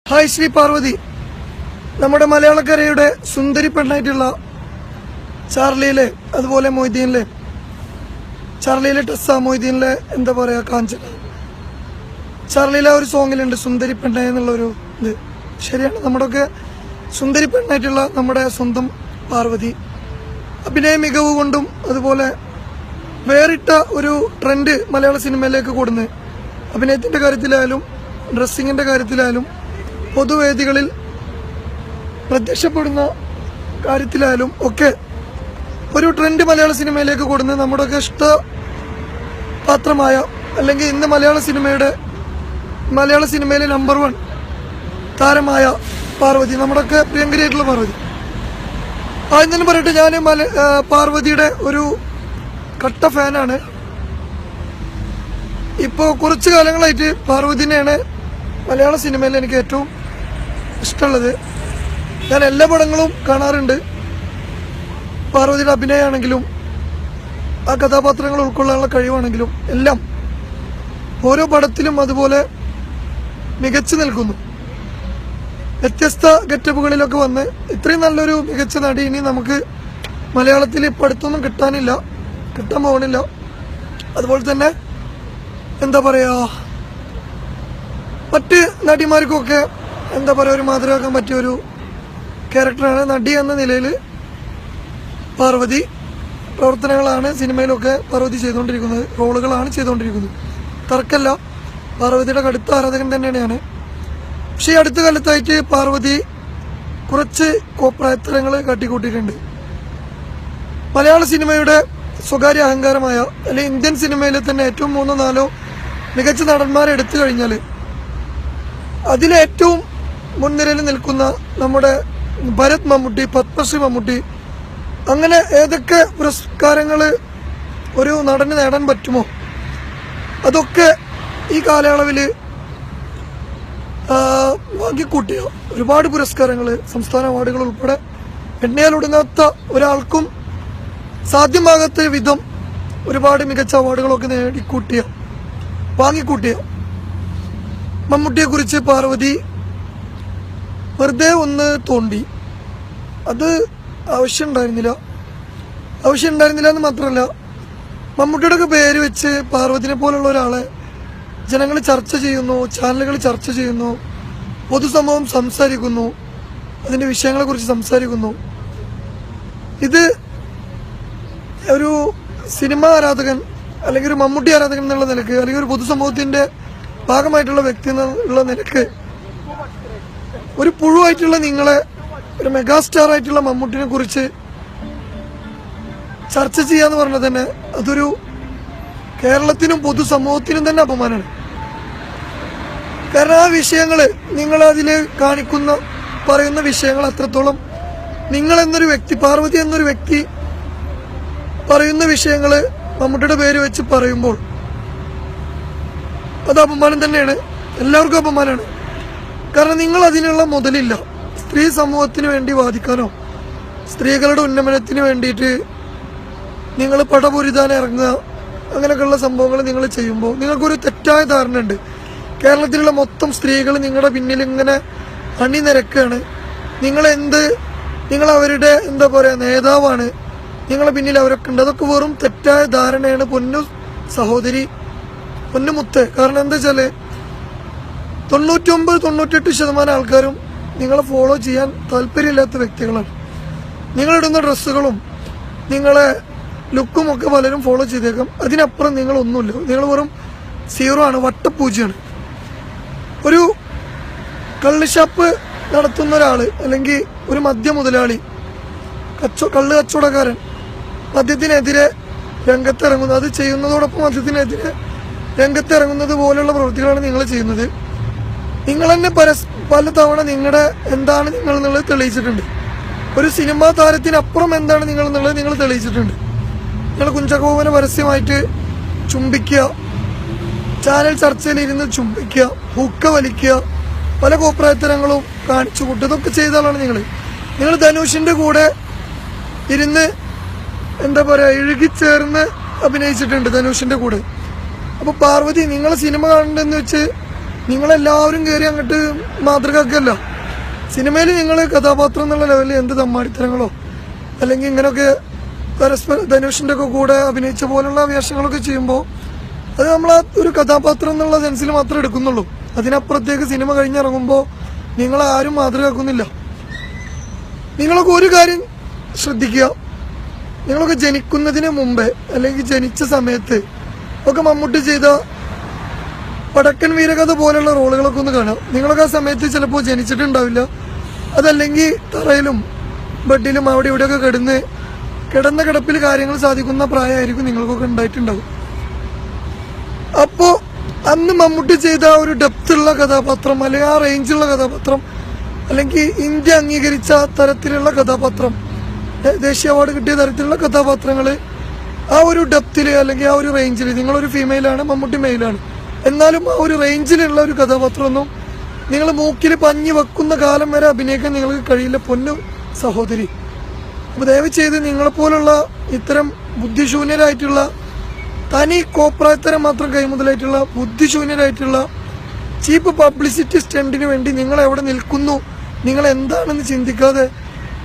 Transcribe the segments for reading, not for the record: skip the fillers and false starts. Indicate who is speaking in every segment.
Speaker 1: Hi Shri Parvathi. നമ്മുടെ മലയാളക്കരയുടെ സുന്ദരി പെണ്ണായിട്ടുള്ള ചാർലിയിലെ, അതുപോലെ മൊയ്തീനിലെ, ചാർലിയിലെ Tessa, മൊയ്തീനിലെ എന്താ പറയുക കാഞ്ചന. ചാർലിയിലെ ഒരു സോങ്ങിലുണ്ട് സുന്ദരി പെണ്ണ എന്നുള്ളൊരു ഇത്. ശരിയാണ്, നമ്മുടെയൊക്കെ സുന്ദരി പെണ്ണായിട്ടുള്ള നമ്മുടെ സ്വന്തം പാർവതി അഭിനയ മികവ് കൊണ്ടും അതുപോലെ വേറിട്ട ഒരു ട്രെൻഡ് മലയാള സിനിമയിലേക്ക് കൊടുന്ന് അഭിനയത്തിന്റെ കാര്യത്തിലായാലും ഡ്രസ്സിങ്ങിന്റെ കാര്യത്തിലായാലും പൊതുവേദികളിൽ പ്രത്യക്ഷപ്പെടുന്ന കാര്യത്തിലായാലും ഒക്കെ ഒരു ട്രെൻഡ് മലയാള സിനിമയിലേക്ക് കൊടുന്ന് നമ്മുടെയൊക്കെ ഇഷ്ടപാത്രമായ, അല്ലെങ്കിൽ ഇന്ന് മലയാള സിനിമയിലെ നമ്പർ 1 താരമായ പാർവതി, നമ്മുടെയൊക്കെ പ്രിയങ്കരിയായിട്ടുള്ള പാർവതി. ആദ്യം തന്നെ പറയട്ടെ, ഞാൻ പാർവതിയുടെ ഒരു കട്ട ഫാനാണ്. ഇപ്പോൾ കുറച്ചു കാലങ്ങളായിട്ട് പാർവതിനെയാണ് മലയാള സിനിമയിൽ എനിക്ക് ഏറ്റവും ഇഷ്ടമുള്ളത്. ഞാൻ എല്ലാ പടങ്ങളും കാണാറുണ്ട്. പാർവതിയുടെ അഭിനയമാണെങ്കിലും ആ കഥാപാത്രങ്ങൾ ഉൾക്കൊള്ളാനുള്ള കഴിവാണെങ്കിലും എല്ലാം ഓരോ പടത്തിലും അതുപോലെ മികച്ചു നിൽക്കുന്നു. വ്യത്യസ്ത ഗെറ്റപ്പുകളിലൊക്കെ വന്ന് ഇത്രയും നല്ലൊരു മികച്ച നടി ഇനി നമുക്ക് മലയാളത്തിൽ ഇപ്പം അടുത്തൊന്നും കിട്ടാൻ പോകണില്ല. അതുപോലെ തന്നെ എന്താ പറയുക, മറ്റ് നടിമാർക്കൊക്കെ എന്താ പറയുക ഒരു മാതൃകയാക്കാൻ പറ്റിയൊരു ക്യാരക്ടറാണ് നടി എന്ന നിലയിൽ പാർവതി. പ്രവർത്തനങ്ങളാണ് സിനിമയിലൊക്കെ പാർവതി ചെയ്തുകൊണ്ടിരിക്കുന്നത്, റോളുകളാണ് ചെയ്തുകൊണ്ടിരിക്കുന്നത്. തർക്കമല്ല, പാർവതിയുടെ കടുത്ത ആരാധകൻ തന്നെയാണ് ഞാൻ. പക്ഷേ ഈ അടുത്ത കാലത്തായിട്ട് പാർവതി കുറച്ച് കോപ്രായത്തരങ്ങൾ കാട്ടിക്കൂട്ടിയിട്ടുണ്ട്. മലയാള സിനിമയുടെ സ്വകാര്യ അഹങ്കാരമായ, അല്ലെങ്കിൽ ഇന്ത്യൻ സിനിമയിലെ തന്നെ ഏറ്റവും 3-4 മികച്ച നടന്മാരെ എടുത്തു കഴിഞ്ഞാൽ അതിലേറ്റവും മുൻനിരയിൽ നിൽക്കുന്ന നമ്മുടെ ഭരത് മമ്മൂട്ടി, പത്മശ്രീ മമ്മൂട്ടി, അങ്ങനെ ഏതൊക്കെ പുരസ്കാരങ്ങൾ ഒരു നടന് നേടാൻ പറ്റുമോ അതൊക്കെ ഈ കാലയളവിൽ വാങ്ങിക്കൂട്ടിയ ഒരുപാട് പുരസ്കാരങ്ങൾ, സംസ്ഥാന അവാർഡുകൾ ഉൾപ്പെടെ എണ്ണയാലൊടുങ്ങാത്ത ഒരാൾക്കും സാധ്യമാകാത്ത വിധം ഒരുപാട് മികച്ച അവാർഡുകളൊക്കെ വാങ്ങിക്കൂട്ടിയ മമ്മൂട്ടിയെക്കുറിച്ച് പാർവതി വെറുതെ ഒന്ന് തോണ്ടി. അത് ആവശ്യമുണ്ടായിരുന്നില്ല എന്ന് മാത്രമല്ല, മമ്മൂട്ടിയുടെ ഒക്കെ പേര് വെച്ച് പാർവതിനെ പോലുള്ള ഒരാളെ ജനങ്ങൾ ചർച്ച ചെയ്യുന്നു, ചാനലുകൾ ചർച്ച ചെയ്യുന്നു, പൊതുസമൂഹം സംസാരിക്കുന്നു, അതിൻ്റെ വിഷയങ്ങളെക്കുറിച്ച് സംസാരിക്കുന്നു. ഇത് ഒരു സിനിമ ആരാധകൻ അല്ലെങ്കിൽ ഒരു മമ്മൂട്ടി ആരാധകൻ എന്നുള്ള നിലക്ക്, അല്ലെങ്കിൽ ഒരു പൊതുസമൂഹത്തിന്റെ ഭാഗമായിട്ടുള്ള വ്യക്തി എന്നുള്ള നിലക്ക് ഒരു പുഴുവായിട്ടുള്ള നിങ്ങളെ ഒരു മെഗാസ്റ്റാർ ആയിട്ടുള്ള മമ്മൂട്ടിനെ കുറിച്ച് ചർച്ച ചെയ്യാന്ന് പറഞ്ഞാൽ തന്നെ അതൊരു കേരളത്തിനും പൊതുസമൂഹത്തിനും തന്നെ അപമാനമാണ്. കാരണം ആ വിഷയങ്ങൾ നിങ്ങൾ അതിൽ പറയുന്ന വിഷയങ്ങൾ അത്രത്തോളം നിങ്ങൾ എന്നൊരു വ്യക്തി, പാർവതി എന്നൊരു വ്യക്തി പറയുന്ന വിഷയങ്ങൾ മമ്മൂട്ടിയുടെ പേര് വെച്ച് പറയുമ്പോൾ അത് അപമാനം തന്നെയാണ്, എല്ലാവർക്കും അപമാനമാണ്. കാരണം നിങ്ങൾ അതിനുള്ള മുതലില്ല. സ്ത്രീ സമൂഹത്തിന് വേണ്ടി വാദിക്കാനോ സ്ത്രീകളുടെ ഉന്നമനത്തിന് വേണ്ടിയിട്ട് നിങ്ങൾ പടപൊരുതാൻ ഇറങ്ങുക, അങ്ങനെയൊക്കെയുള്ള സംഭവങ്ങൾ നിങ്ങൾ ചെയ്യുമ്പോൾ നിങ്ങൾക്കൊരു തെറ്റായ ധാരണ ഉണ്ട്. കേരളത്തിലുള്ള മൊത്തം സ്ത്രീകൾ നിങ്ങളുടെ പിന്നിൽ ഇങ്ങനെ അണിനിരക്കുകയാണ്. നിങ്ങൾ അവരുടെ എന്താ പറയുക നേതാവാണ്, നിങ്ങളെ പിന്നിൽ അവരൊക്കെ ഉണ്ട്. അതൊക്കെ വെറും തെറ്റായ ധാരണയാണ് പൊന്നു സഹോദരി, പൊന്നുമുത്ത്. കാരണം എന്താ വെച്ചാൽ 99-98% ആൾക്കാരും നിങ്ങളെ ഫോളോ ചെയ്യാൻ താല്പര്യമില്ലാത്ത വ്യക്തികളാണ്. നിങ്ങളിടുന്ന ഡ്രസ്സുകളും നിങ്ങളെ ലുക്കും ഒക്കെ പലരും ഫോളോ ചെയ്തേക്കാം. അതിനപ്പുറം നിങ്ങളൊന്നുമില്ല, നിങ്ങൾ വെറും 0 ആണ്, വട്ടപ്പൂജയാണ്. ഒരു കള്ളുഷാപ്പ് നടത്തുന്ന ഒരാൾ, അല്ലെങ്കിൽ ഒരു മദ്യ മുതലാളി, കള്ള് കച്ചവടക്കാരൻ മദ്യത്തിനെതിരെ രംഗത്തിറങ്ങുന്നത്, അത് ചെയ്യുന്നതോടൊപ്പം മദ്യത്തിനെതിരെ രംഗത്തിറങ്ങുന്നത് പോലെയുള്ള പ്രവൃത്തികളാണ് നിങ്ങൾ ചെയ്യുന്നത്. നിങ്ങൾ തന്നെ പല തവണ നിങ്ങളുടെ എന്താണ് നിങ്ങൾ എന്നുള്ളത് തെളിയിച്ചിട്ടുണ്ട്. ഒരു സിനിമാ താരത്തിനപ്പുറം എന്താണ് നിങ്ങൾ എന്നുള്ളത് നിങ്ങൾ തെളിയിച്ചിട്ടുണ്ട്. നിങ്ങൾ കുഞ്ചകോവനെ പരസ്യമായിട്ട് ചുംബിക്കുക, ചാനൽ ചർച്ചയിൽ ഇരുന്ന് ചുംബിക്കുക, ഹുക്ക വലിക്കുക, പല കോപ്രായത്തരങ്ങളും കാണിച്ചു കൂട്ടുക, ഇതൊക്കെ ചെയ്ത ആളാണ് നിങ്ങൾ ധനുഷിന്റെ കൂടെ ഇരുന്ന് എന്താ പറയുക ഇഴുകിച്ചേർന്ന് അഭിനയിച്ചിട്ടുണ്ട് ധനുഷിന്റെ കൂടെ. അപ്പോൾ പാർവതി, നിങ്ങളെ സിനിമ കാണണ്ടെന്ന് വെച്ച് നിങ്ങളെല്ലാവരും കയറി അങ്ങോട്ട് മാതൃകക്കല്ല. സിനിമയിൽ നിങ്ങൾ കഥാപാത്രം എന്നുള്ള ലെവലിൽ എന്ത് തമ്മാടിത്തരങ്ങളോ അല്ലെങ്കിൽ ഇങ്ങനെയൊക്കെ പരസ്പരം ധനുഷിന്റെ ഒക്കെ കൂടെ അഭിനയിച്ച പോലുള്ള വേഷങ്ങളൊക്കെ ചെയ്യുമ്പോൾ അത് നമ്മൾ ആ ഒരു കഥാപാത്രം എന്നുള്ള സെൻസിൽ മാത്രമേ എടുക്കുന്നുള്ളൂ. അതിനപ്പുറത്തേക്ക് സിനിമ കഴിഞ്ഞിറങ്ങുമ്പോൾ നിങ്ങളെ ആരും മാതൃകയാക്കുന്നില്ല. നിങ്ങളൊക്കെ ഒരു കാര്യം ശ്രദ്ധിക്കുക, നിങ്ങളൊക്കെ ജനിക്കുന്നതിന് മുമ്പേ അല്ലെങ്കിൽ ജനിച്ച സമയത്ത് ഒക്കെ മമ്മൂട്ടി ചെയ്ത വടക്കൻ വീരകഥ പോലുള്ള റോളുകളൊക്കെ ഒന്ന് കാണാം. നിങ്ങളൊക്കെ ആ സമയത്ത് ചിലപ്പോൾ ജനിച്ചിട്ടുണ്ടാവില്ല. അതല്ലെങ്കിൽ തറയിലും ബെഡിലും അവിടെ ഇവിടെയൊക്കെ കിടന്ന കിടപ്പിൽ കാര്യങ്ങൾ സാധിക്കുന്ന പ്രായമായിരിക്കും നിങ്ങൾക്കൊക്കെ ഉണ്ടായിട്ടുണ്ടാവും. അപ്പോൾ അന്ന് മമ്മൂട്ടി ചെയ്ത ആ ഒരു ഡെപ്തുള്ള കഥാപാത്രം അല്ലെങ്കിൽ ആ റേഞ്ചുള്ള കഥാപാത്രം അല്ലെങ്കിൽ ഇന്ത്യ അംഗീകരിച്ച തരത്തിലുള്ള കഥാപാത്രം, ദേശീയ അവാർഡ് കിട്ടിയ തരത്തിലുള്ള കഥാപാത്രങ്ങൾ ആ ഒരു ഡെപ്തിൽ അല്ലെങ്കിൽ ആ ഒരു റേഞ്ചിൽ, നിങ്ങളൊരു ഫീമെയിലാണ്, മമ്മൂട്ടി മെയിലാണ്, എന്നാലും ആ ഒരു റേഞ്ചിലുള്ള ഒരു കഥാപാത്രമൊന്നും നിങ്ങൾ മൂക്കിൽ പഞ്ഞി വെക്കുന്ന കാലം വരെ അഭിനയിക്കാൻ നിങ്ങൾക്ക് കഴിയില്ല പൊന്നു സഹോദരി. അപ്പോൾ ദയവ് ചെയ്ത് നിങ്ങളെപ്പോലുള്ള ഇത്തരം ബുദ്ധിശൂന്യരായിട്ടുള്ള തനി കോപ്രായത്തരം മാത്രം കൈമുതലായിട്ടുള്ള ബുദ്ധിശൂന്യരായിട്ടുള്ള ചീപ്പ് പബ്ലിസിറ്റി സ്റ്റണ്ടിന് വേണ്ടി നിങ്ങൾ എവിടെ നിൽക്കുന്നു, നിങ്ങൾ എന്താണെന്ന് ചിന്തിക്കാതെ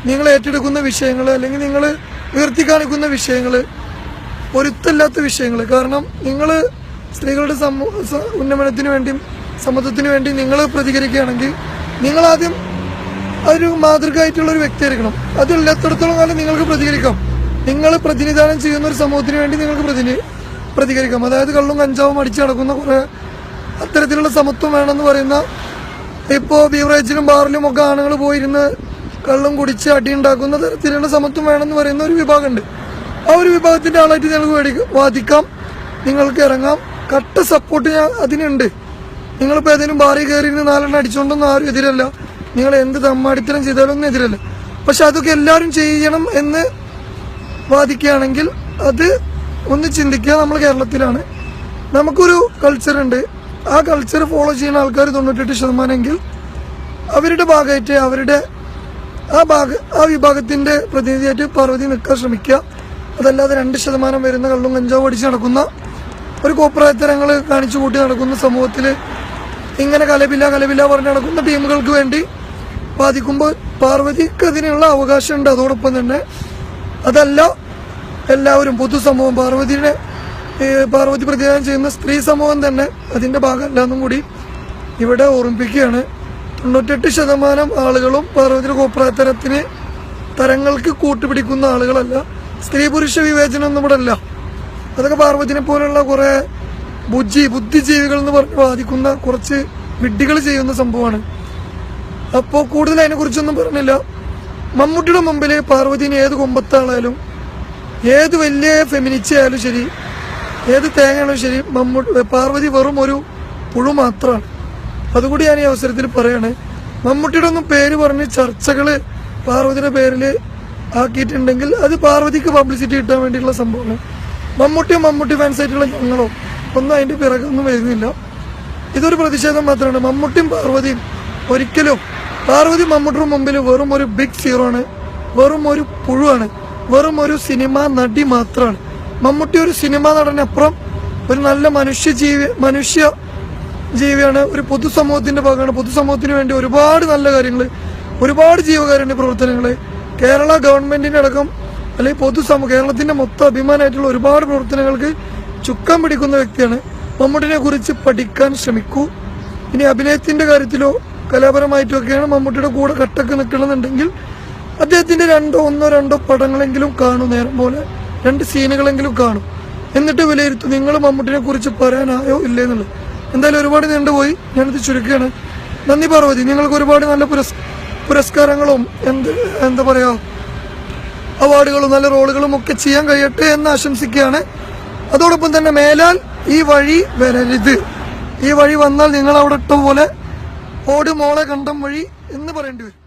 Speaker 1: നിങ്ങൾ ഏറ്റെടുക്കുന്ന വിഷയങ്ങൾ അല്ലെങ്കിൽ നിങ്ങൾ ഉയർത്തിക്കാണിക്കുന്ന വിഷയങ്ങൾ പൊരുത്തല്ലാത്ത വിഷയങ്ങൾ. കാരണം നിങ്ങൾ സ്ത്രീകളുടെ ഉന്നമനത്തിന് വേണ്ടിയും സമത്വത്തിന് വേണ്ടി നിങ്ങൾ പ്രതികരിക്കുകയാണെങ്കിൽ നിങ്ങളാദ്യം ഒരു മാതൃകയായിട്ടുള്ള ഒരു വ്യക്തിയായിരിക്കണം. അതില്ലാത്തിടത്തോളം കാലം നിങ്ങൾക്ക് പ്രതികരിക്കാം. നിങ്ങൾ പ്രതിനിധാനം ചെയ്യുന്ന ഒരു സമൂഹത്തിന് വേണ്ടി നിങ്ങൾക്ക് പ്രതികരിക്കാം. അതായത് കള്ളും കഞ്ചാവും അടിച്ചു നടക്കുന്ന കുറെ അത്തരത്തിലുള്ള സമത്വം വേണമെന്ന് പറയുന്ന, ഇപ്പോൾ ബീവറേജിലും ബാറിലും ഒക്കെ ആണുങ്ങൾ പോയിരുന്ന് കള്ളും കുടിച്ച് അടിയുണ്ടാക്കുന്ന തരത്തിലുള്ള സമത്വം വേണമെന്ന് പറയുന്ന ഒരു വിഭാഗമുണ്ട്. ആ ഒരു വിഭാഗത്തിന്റെ ആളായിട്ട് നിങ്ങൾക്ക് വാദിക്കാം, നിങ്ങൾക്ക് ഇറങ്ങാം. കട്ട സപ്പോർട്ട് അതിനുണ്ട്. നിങ്ങളിപ്പോൾ ഏതെങ്കിലും ബാറിൽ കയറി 4 അടിച്ചുകൊണ്ടൊന്നും ആരും എതിരല്ല. നിങ്ങൾ എന്ത് തമ്മാടിത്തരം ചെയ്താലൊന്നും എതിരല്ല. പക്ഷെ അതൊക്കെ എല്ലാവരും ചെയ്യണം എന്ന് വാദിക്കുകയാണെങ്കിൽ അത് ഒന്ന് ചിന്തിക്കുക. നമ്മൾ കേരളത്തിലാണ്, നമുക്കൊരു കൾച്ചറുണ്ട്. ആ കൾച്ചർ ഫോളോ ചെയ്യുന്ന ആൾക്കാർ 98% എങ്കിൽ അവരുടെ ഭാഗമായിട്ട് അവരുടെ ആ വിഭാഗത്തിന്റെ പ്രതിനിധിയായിട്ട് പാർവതി നിൽക്കാൻ ശ്രമിക്കുക. അതല്ലാതെ 2% വരുന്ന കള്ളും കഞ്ചാവും അടിച്ച് നടക്കുന്ന ഒരു കോപ്രായത്തരങ്ങൾ കാണിച്ചു കൂട്ടി നടക്കുന്ന സമൂഹത്തിൽ ഇങ്ങനെ കലപില്ല പറഞ്ഞ് നടക്കുന്ന ടീമുകൾക്ക് വേണ്ടി വാദിക്കുമ്പോൾ പാർവതിക്ക് അതിനുള്ള അവകാശമുണ്ട്. അതോടൊപ്പം തന്നെ അതല്ല എല്ലാവരും പൊതുസമൂഹം, പാർവതി പ്രതിനിധാനം ചെയ്യുന്ന സ്ത്രീ സമൂഹം തന്നെ അതിന്റെ ഭാഗമല്ല എന്നും കൂടി ഇവിടെ ഓർമ്മിപ്പിക്കുകയാണ്. 98% ആളുകളും പാർവതിയുടെ കോപ്രായത്തരത്തിന് തരങ്ങൾക്ക് കൂട്ടുപിടിക്കുന്ന ആളുകളല്ല. സ്ത്രീ പുരുഷ വിവേചനം ഒന്നും ഇവിടെ അല്ല. അതൊക്കെ പാർവതിനെ പോലുള്ള കുറെ ബുദ്ധിജീവികൾ എന്ന് പറഞ്ഞ് വാദിക്കുന്ന കുറച്ച് വിഡ്ഢികൾ ചെയ്യുന്ന സംഭവമാണ്. അപ്പോൾ കൂടുതൽ അതിനെക്കുറിച്ചൊന്നും പറഞ്ഞില്ല. മമ്മൂട്ടിയുടെ മുമ്പിൽ പാർവതിന് ഏത് കൊമ്പത്താളായാലും ഏത് വലിയ ഫെമിനിച്ചായാലും ശരി, ഏത് തേങ്ങയാണോ ശരി, പാർവതി വെറും ഒരു പുഴു മാത്രമാണ്. അതുകൂടി ഞാൻ ഈ അവസരത്തിൽ പറയാണ്. മമ്മൂട്ടിയുടെ ഒന്നും പേര് പറഞ്ഞ് ചർച്ചകൾ പാർവതിയുടെ പേരിൽ ആക്കിയിട്ടുണ്ടെങ്കിൽ അത് പാർവതിക്ക് പബ്ലിസിറ്റി കിട്ടാൻ വേണ്ടിയിട്ടുള്ള സംഭവമാണ്. മമ്മൂട്ടി ഫാൻസ് ആയിട്ടുള്ള ഞങ്ങളോ ഒന്നും അതിന്റെ പിറകൊന്നും വരുന്നില്ല. ഇതൊരു പ്രതിഷേധം മാത്രമാണ്. മമ്മൂട്ടിയും പാർവതിയും ഒരിക്കലും, പാർവതി മമ്മൂട്ടിയുടെ മുമ്പിൽ വെറും ഒരു ബിഗ് സീറോ ആണ്, വെറും ഒരു പുഴുവാണ്, വെറും ഒരു സിനിമാ നടി മാത്രമാണ്. മമ്മൂട്ടി ഒരു സിനിമാ നടനപ്പുറം ഒരു നല്ല മനുഷ്യ ജീവിയാണ്, ഒരു പൊതുസമൂഹത്തിന്റെ ഭാഗമാണ്. പൊതുസമൂഹത്തിന് വേണ്ടി ഒരുപാട് നല്ല കാര്യങ്ങൾ, ഒരുപാട് ജീവകാരുണ്യ പ്രവർത്തനങ്ങൾ കേരള ഗവൺമെന്റിന്റെ അടക്കം അല്ലെങ്കിൽ കേരളത്തിന്റെ മൊത്തം അഭിമാനമായിട്ടുള്ള ഒരുപാട് പ്രവർത്തനങ്ങൾക്ക് ചുക്കാൻ പിടിക്കുന്ന വ്യക്തിയാണ്. മമ്മൂട്ടിനെ കുറിച്ച് പഠിക്കാൻ ശ്രമിക്കൂ. ഇനി അഭിനയത്തിന്റെ കാര്യത്തിലോ കലാപരമായിട്ടോ ഒക്കെയാണ് മമ്മൂട്ടിയുടെ കൂടെ കട്ടക്ക് നിൽക്കണമെന്നുണ്ടെങ്കിൽ അദ്ദേഹത്തിന്റെ 1-2 പടങ്ങളെങ്കിലും കാണും, നേരം പോലെ 2 സീനുകളെങ്കിലും കാണും. എന്നിട്ട് വിലയിരുത്തും നിങ്ങൾ മമ്മൂട്ടിനെ കുറിച്ച് പറയാനായോ ഇല്ലേ എന്നുള്ളത്. എന്തായാലും ഒരുപാട് നീണ്ടുപോയി, ഞാനിത് ചുരുക്കുകയാണ്. നന്ദി പാർവതി. നിങ്ങൾക്ക് ഒരുപാട് നല്ല പുരസ്കാരങ്ങളും എന്താ പറയാ അവാർഡുകളും നല്ല റോളുകളും ഒക്കെ ചെയ്യാൻ കഴിയട്ടെ എന്ന് ആശംസിക്കുകയാണ്. അതോടൊപ്പം തന്നെ മേലാൽ ഈ വഴി വരരുത്. ഈ വഴി വന്നാൽ നിങ്ങൾ അവിടെ ഇട്ട പോലെ ഓട് മോളെ കണ്ടം വഴി എന്ന് പറയേണ്ടി വരും.